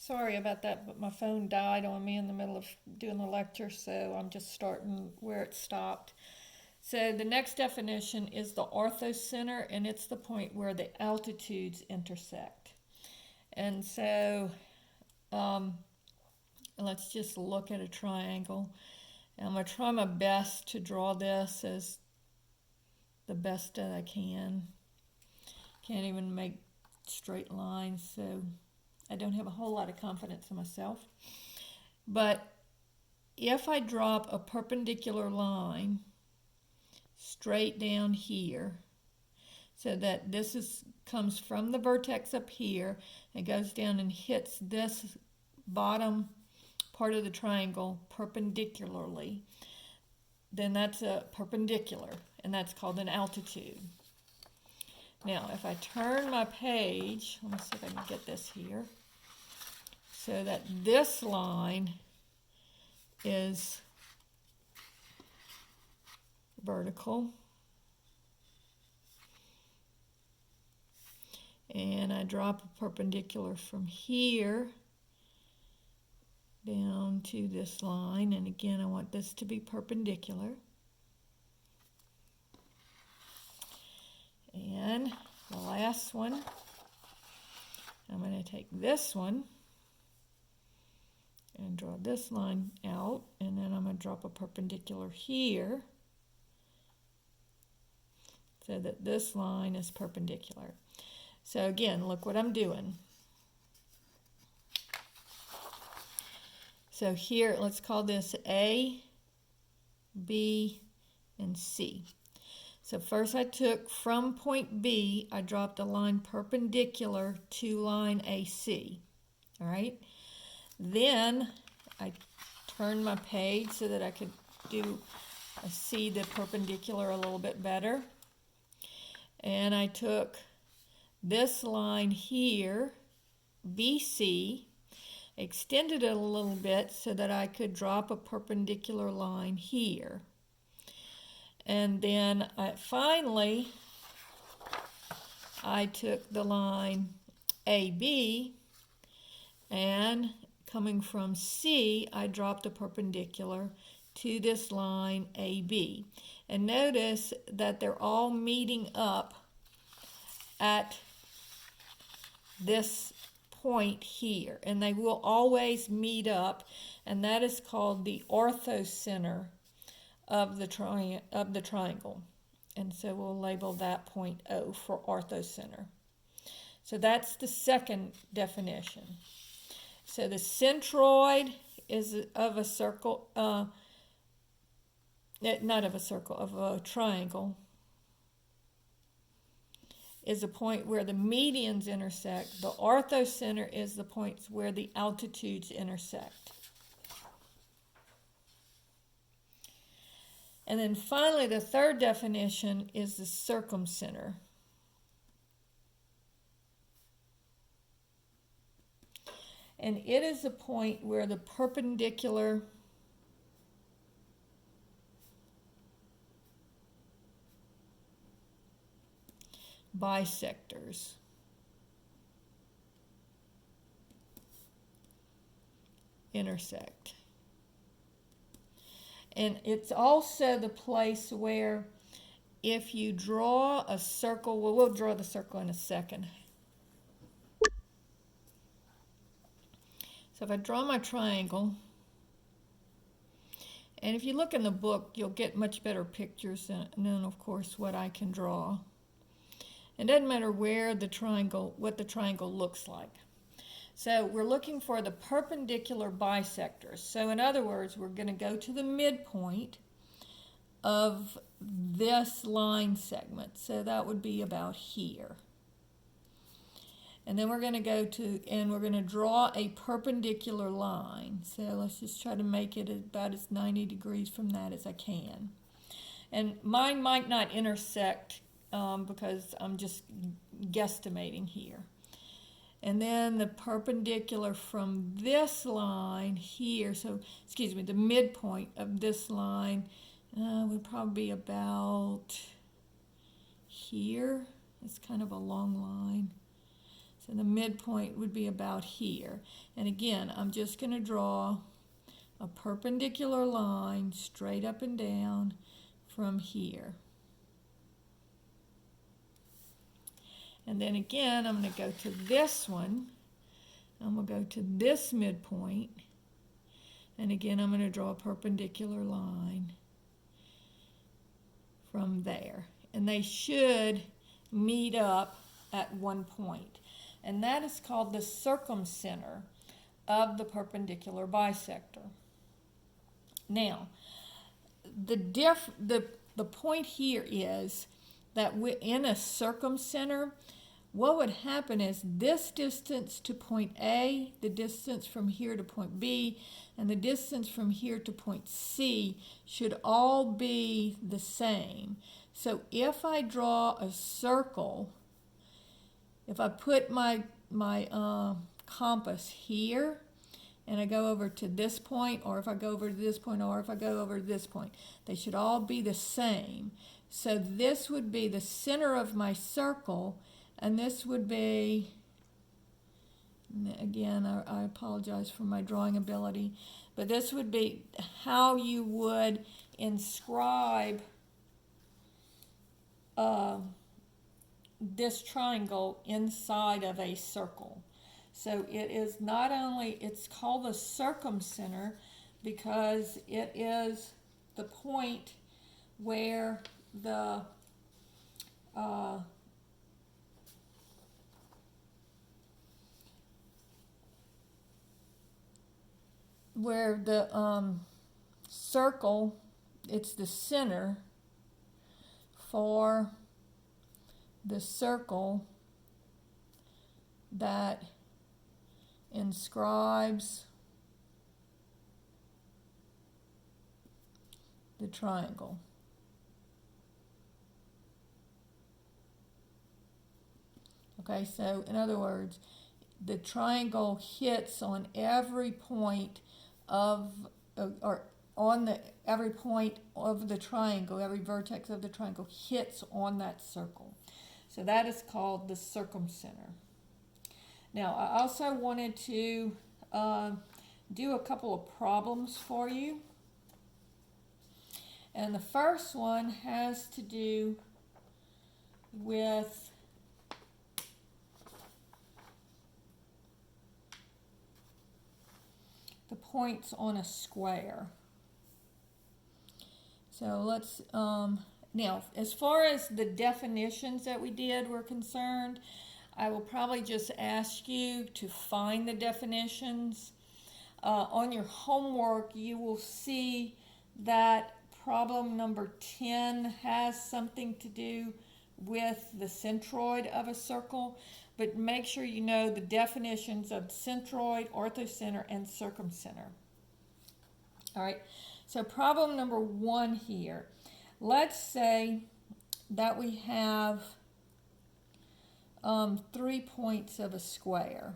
Sorry about that, but my phone died on me in the middle of doing the lecture, so I'm just starting where it stopped. So the next definition is the orthocenter, and it's the point where the altitudes intersect. And so um, let's just look at a triangle. And I'm going to try my best to draw this as the best that I can. Can't even make straight lines, so I don't have a whole lot of confidence in myself. But if I drop a perpendicular line straight down here, so that this comes from the vertex up here and goes down and hits this bottom part of the triangle perpendicularly, then that's a perpendicular, and that's called an altitude. Now, if I turn my page, let me see if I can get this here, so that this line is vertical, and I drop a perpendicular from here down to this line, and again I want this to be perpendicular. And the last one, I'm going to take this one and draw this line out, and then I'm going to drop a perpendicular here so that this line is perpendicular. So again, look what I'm doing. So here, let's call this A, B, and C. So first I took from point B, I dropped a line perpendicular to line AC. All right. Then I turned my page so that I could see the perpendicular a little bit better. And I took this line here, BC, extended it a little bit so that I could drop a perpendicular line here. And then finally, I took the line AB, and coming from C, I dropped a perpendicular to this line AB. And notice that they're all meeting up at this point here, and they will always meet up, and that is called the orthocenter of the triangle. And so we'll label that point O for orthocenter. So that's the second definition. So the centroid is of a circle, not of a circle, of a triangle, is a point where the medians intersect. The orthocenter is the points where the altitudes intersect. And then finally, the third definition is the circumcenter. And it is the point where the perpendicular bisectors intersect. And it's also the place where if you draw a circle, well, we'll draw the circle in a second. So if I draw my triangle, and if you look in the book, you'll get much better pictures than of course, what I can draw. It doesn't matter where the triangle, what the triangle looks like. So we're looking for the perpendicular bisectors. So in other words, we're going to go to the midpoint of this line segment. So that would be about here. And then we're going to go to, and we're going to draw a perpendicular line. So let's just try to make it about as 90 degrees from that as I can. And mine might not intersect because I'm just guesstimating here. And then the perpendicular from this line here, so, excuse me, the midpoint of this line would probably be about here. It's kind of a long line. So the midpoint would be about here. And again, I'm just going to draw a perpendicular line straight up and down from here. And then again, I'm going to go to this one. I'm going to go to this midpoint. And again, I'm going to draw a perpendicular line from there. And they should meet up at one point. And that is called the circumcenter of the perpendicular bisector. Now, the point here is that in a circumcenter, what would happen is this distance to point A, the distance from here to point B, and the distance from here to point C should all be the same. So if I draw a circle, if I put my compass here, and I go over to this point, or if I go over to this point, or if I go over to this point, they should all be the same. So this would be the center of my circle, and this would be, again, I apologize for my drawing ability, but this would be how you would inscribe this triangle inside of a circle. So it is not only, it's called the circumcenter because it is the point where the circle, it's the center for the circle that inscribes the triangle. Okay, so in other words, the triangle hits on every point of, or on the every point of the triangle, every vertex of the triangle hits on that circle. So that is called the circumcenter. Now, I also wanted to do a couple of problems for you. And the first one has to do with the points on a square. So let's, now, as far as the definitions that we did were concerned, I will probably just ask you to find the definitions. On your homework, you will see that problem number 10 has something to do with the centroid of a circle, but make sure you know the definitions of centroid, orthocenter, and circumcenter. All right, so problem number 1 here. Let's say that we have 3 points of a square.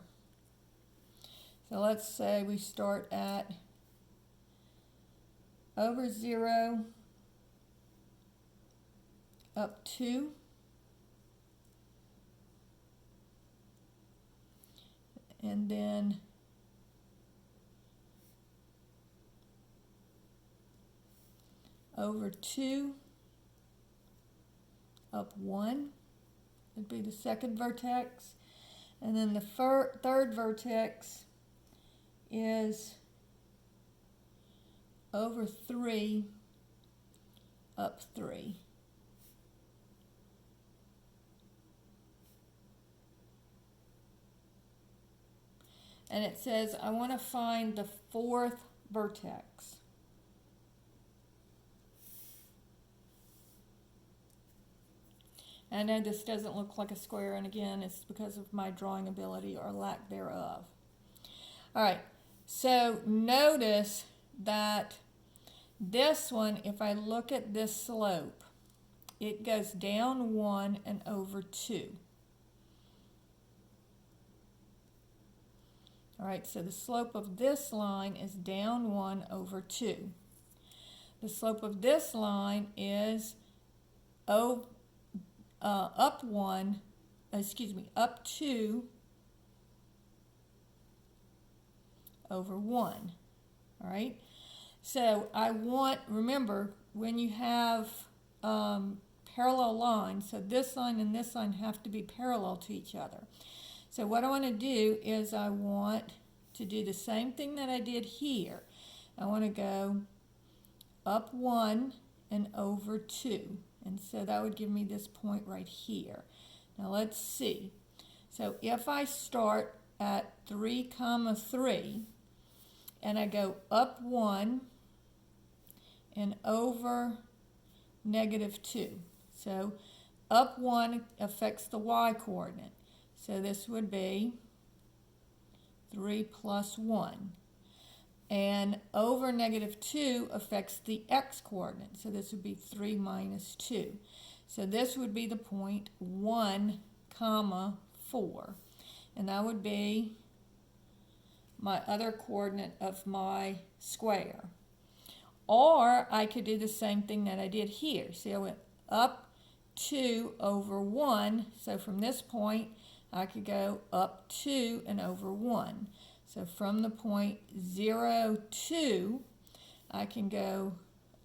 So let's say we start at over 0, up 2, and then over 2, up 1 would be the second vertex, and then the third vertex is over 3, up 3. And it says, I want to find the fourth vertex. I know this doesn't look like a square, and again, it's because of my drawing ability or lack thereof. All right, so notice that this one, if I look at this slope, it goes down 1 and over 2. All right, so the slope of this line is down 1 over 2. The slope of this line is up 2 over 1. All right? So I want, remember, when you have parallel lines, so this line and this line have to be parallel to each other. So what I want to do is I want to do the same thing that I did here. I want to go up 1 and over 2. And so that would give me this point right here. Now let's see. So if I start at 3, 3, and I go up 1 and over -2. So up 1 affects the y-coordinate. So this would be 3 plus 1. And over -2 affects the x-coordinate. So this would be 3 minus 2. So this would be the point 1, 4. And that would be my other coordinate of my square. Or I could do the same thing that I did here. See, I went up 2 over 1. So from this point, I could go up 2 and over 1. So from the point 0, 2, I can go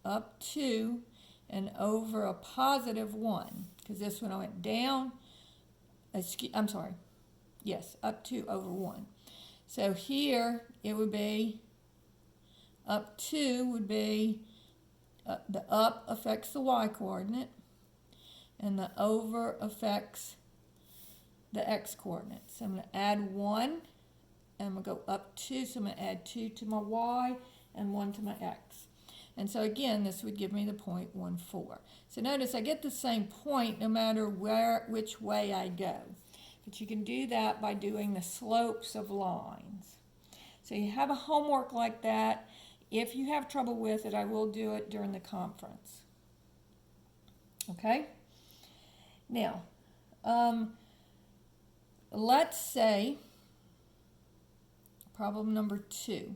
up 2 and over a positive 1. Because this one I went down, I'm sorry, yes, up 2 over 1. So here it would be up 2 would be, the up affects the y-coordinate, and the over affects the x-coordinate. So I'm going to add 1, and I'm going to go up 2, so I'm going to add 2 to my y and 1 to my x. And so again, this would give me the point 1, 4. So notice I get the same point no matter which way I go. But you can do that by doing the slopes of lines. So you have a homework like that. If you have trouble with it, I will do it during the conference. Okay? Now, let's say problem number 2.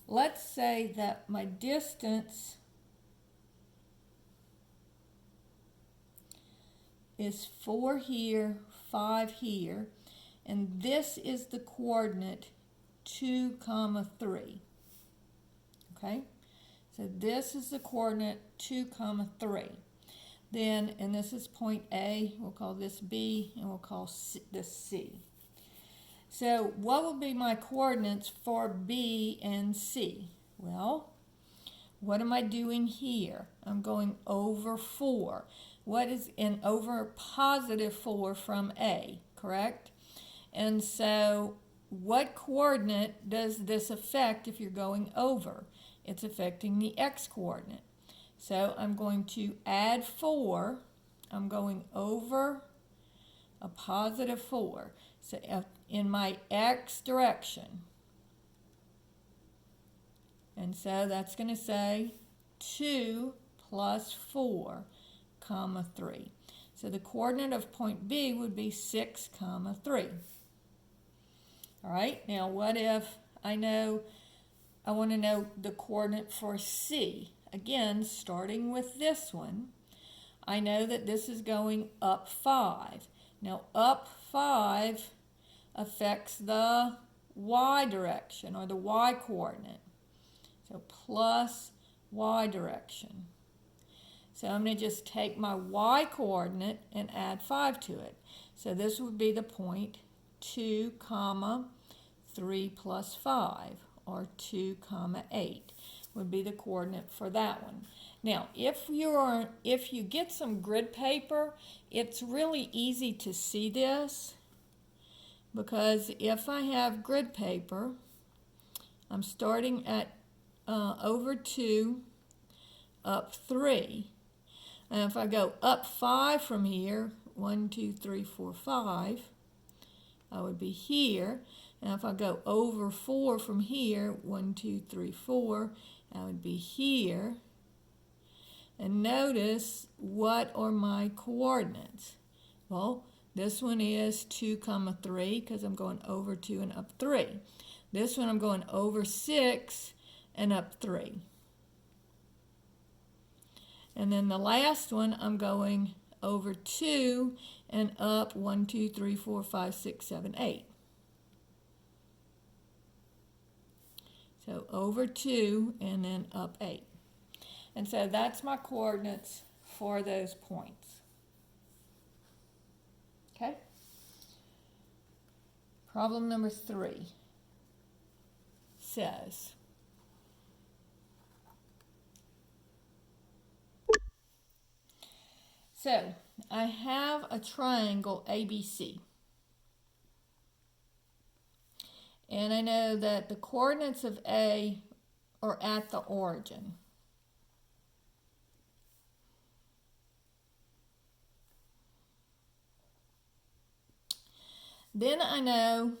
Let's say that my distance is 4 here, 5 here, and this is the coordinate 2, 3. Okay? So this is the coordinate 2, 3. Then, and this is point A, we'll call this B, and we'll call this C. So what will be my coordinates for B and C? Well, what am I doing here? I'm going over 4. What is in over positive 4 from A, correct? And so what coordinate does this affect if you're going over? It's affecting the x-coordinate. So I'm going to add 4. I'm going over a positive 4. So in my x direction. And so that's going to say 2 plus 4, 3. So the coordinate of point B would be 6, 3. All right, now what if I want to know the coordinate for C? Again, starting with this one, I know that this is going up 5. Now up 5 affects the y direction, or the y coordinate. So plus y direction. So I'm going to just take my y coordinate and add 5 to it. So this would be the point 2, 3 plus 5, or 2, 8 would be the coordinate for that one. Now, if you get some grid paper, it's really easy to see this, because if I have grid paper, I'm starting at over 2, up 3. And if I go up 5 from here, 1, 2, 3, 4, 5, I would be here. And if I go over 4 from here, 1, 2, 3, 4, I would be here. And notice, what are my coordinates? Well, this one is 2, 3, because I'm going over 2 and up 3. This one I'm going over 6 and up 3. And then the last one I'm going over 2 and up 1, 2, 3, 4, 5, 6, 7, 8. So over 2 and then up 8. And so that's my coordinates for those points. Okay? Problem number 3 says, so I have a triangle ABC. And I know that the coordinates of A are at the origin. Then I know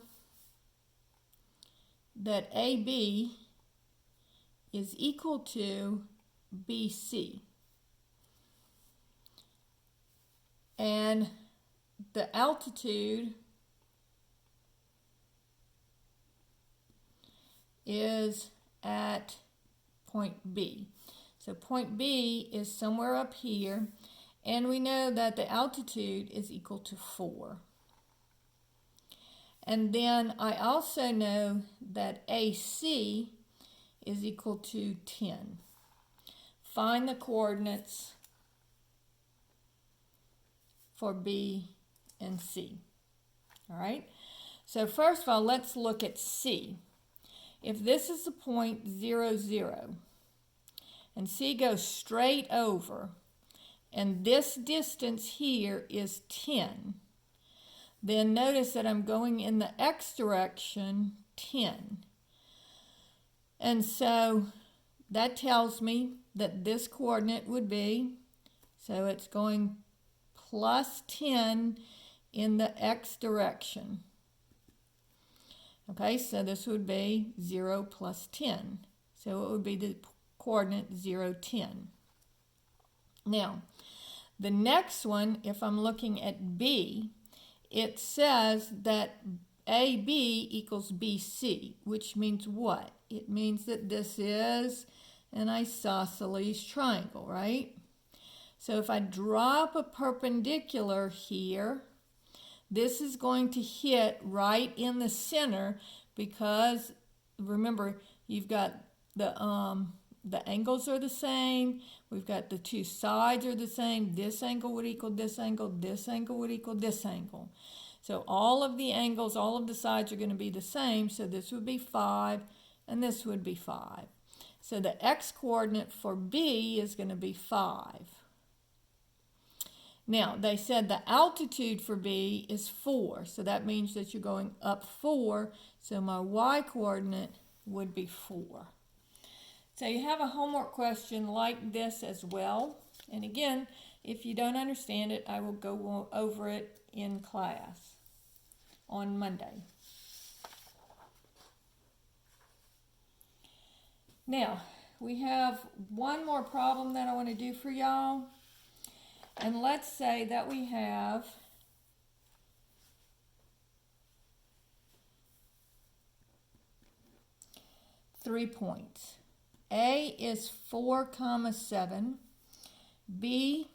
that AB is equal to BC. And the altitude is at point B. So point B is somewhere up here, and we know that the altitude is equal to 4. And then I also know that AC is equal to 10. Find the coordinates for B and C. All right? So first of all, let's look at C. If this is the point 0, 0, and C goes straight over, and this distance here is 10, then notice that I'm going in the x direction 10. And so that tells me that this coordinate would be, so it's going plus 10 in the x direction. Okay, so this would be 0 plus 10. So it would be the coordinate 0, 10. Now, the next one, if I'm looking at B, it says that AB equals BC, which means what? It means that this is an isosceles triangle, right? So if I drop a perpendicular here, this is going to hit right in the center because, remember, you've got the angles are the same. We've got the two sides are the same. This angle would equal this angle. This angle would equal this angle. So all of the angles, all of the sides are going to be the same. So this would be 5 and this would be 5. So the x-coordinate for B is going to be 5. Now, they said the altitude for B is 4, so that means that you're going up 4, so my y-coordinate would be 4. So you have a homework question like this as well. And again, if you don't understand it, I will go over it in class on Monday. Now, we have one more problem that I want to do for y'all. And let's say that we have three points. A is 4, 7. B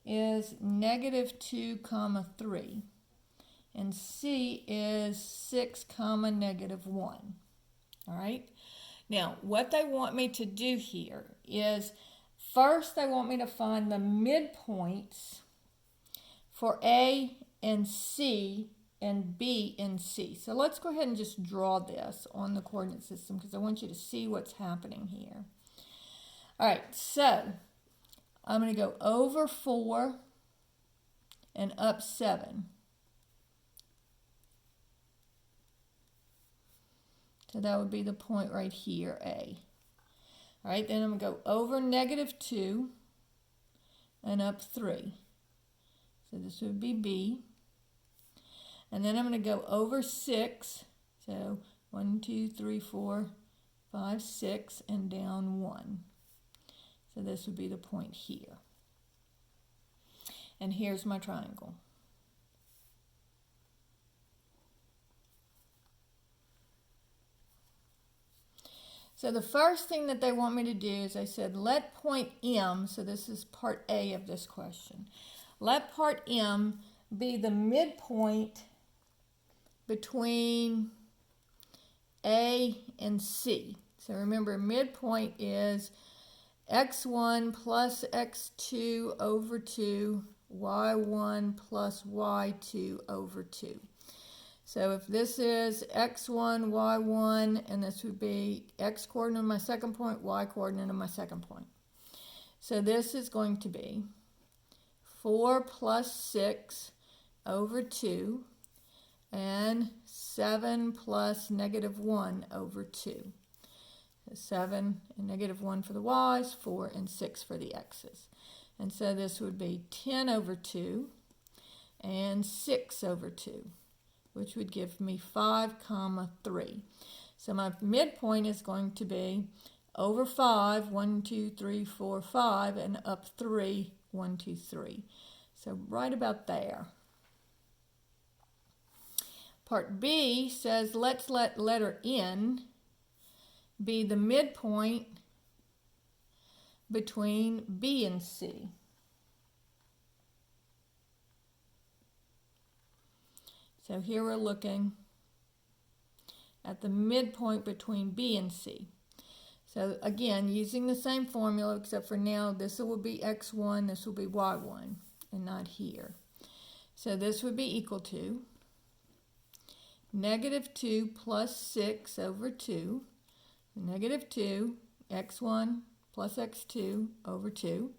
is -2, 3. And C is 6, -1. All right? Now, what they want me to do here is, first, they want me to find the midpoints for A and C and B and C. So let's go ahead and just draw this on the coordinate system because I want you to see what's happening here. All right, so I'm going to go over 4 and up 7. So that would be the point right here, A. All right, then I'm going to go over -2 and up 3. So this would be B. And then I'm going to go over 6. So 1, 2, 3, 4, 5, 6, and down 1. So this would be the point here. And here's my triangle. So the first thing that they want me to do is I said, let point M, so this is part A of this question, let part M be the midpoint between A and C. So remember, midpoint is x1 plus x2 over 2, y1 plus y2 over 2. So if this is x1, y1, and this would be x coordinate of my second point, y coordinate of my second point. So this is going to be 4 plus 6 over 2 and 7 plus negative 1 over 2. So 7 and negative 1 for the y's, 4 and 6 for the x's. And so this would be 10 over 2 and 6 over 2, which would give me 5, 3. So my midpoint is going to be over 5, 1, 2, 3, 4, 5, and up 3, 1, 2, 3. So right about there. Part B says let's let letter N be the midpoint between B and C. So here we're looking at the midpoint between B and C. So again, using the same formula, except for now this will be x1, this will be y1, and not here. So this would be equal to negative 2 plus 6 over 2, negative 2, x1 plus x2 over 2,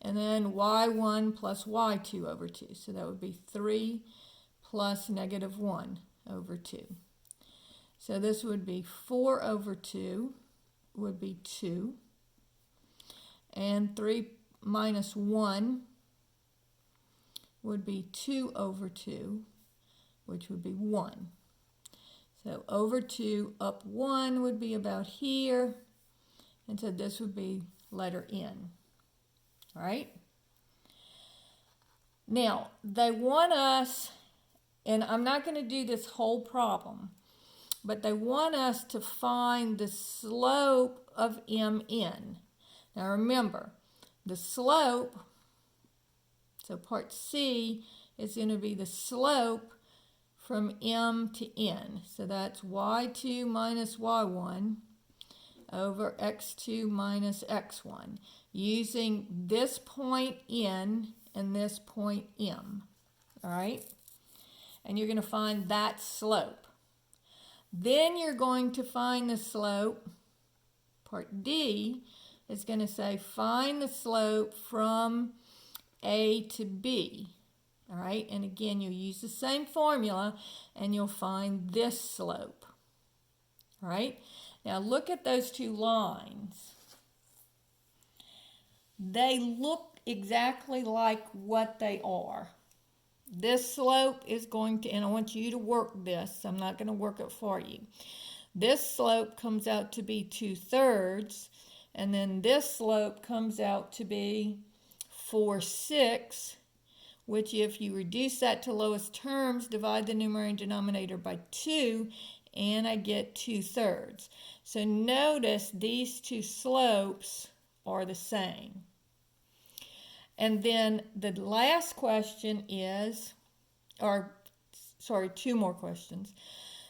and then y1 plus y2 over 2. So that would be 3 plus negative 1 over 2. So this would be 4 over 2 would be 2, and 3 minus 1 would be 2 over 2, which would be 1. So over 2 up 1 would be about here, and so this would be letter N. All right? Now, they want us, and I'm not going to do this whole problem, but they want us to find the slope of MN. Now remember, the slope, so part C is going to be the slope from M to N. So that's y2 minus y1 over x2 minus x1, using this point N and this point M. All right? And you're going to find that slope. Then you're going to find the slope. Part D is going to say find the slope from A to B. All right, and again, you'll use the same formula and you'll find this slope. All right, now look at those two lines. They look exactly like what they are. This slope is going to, and I want you to work this, I'm not going to work it for you. This slope comes out to be 2/3, and then this slope comes out to be 4/6, which if you reduce that to lowest terms, divide the numerator and denominator by 2, and I get 2/3. So notice these two slopes are the same. And then the last question is, or sorry, two more questions.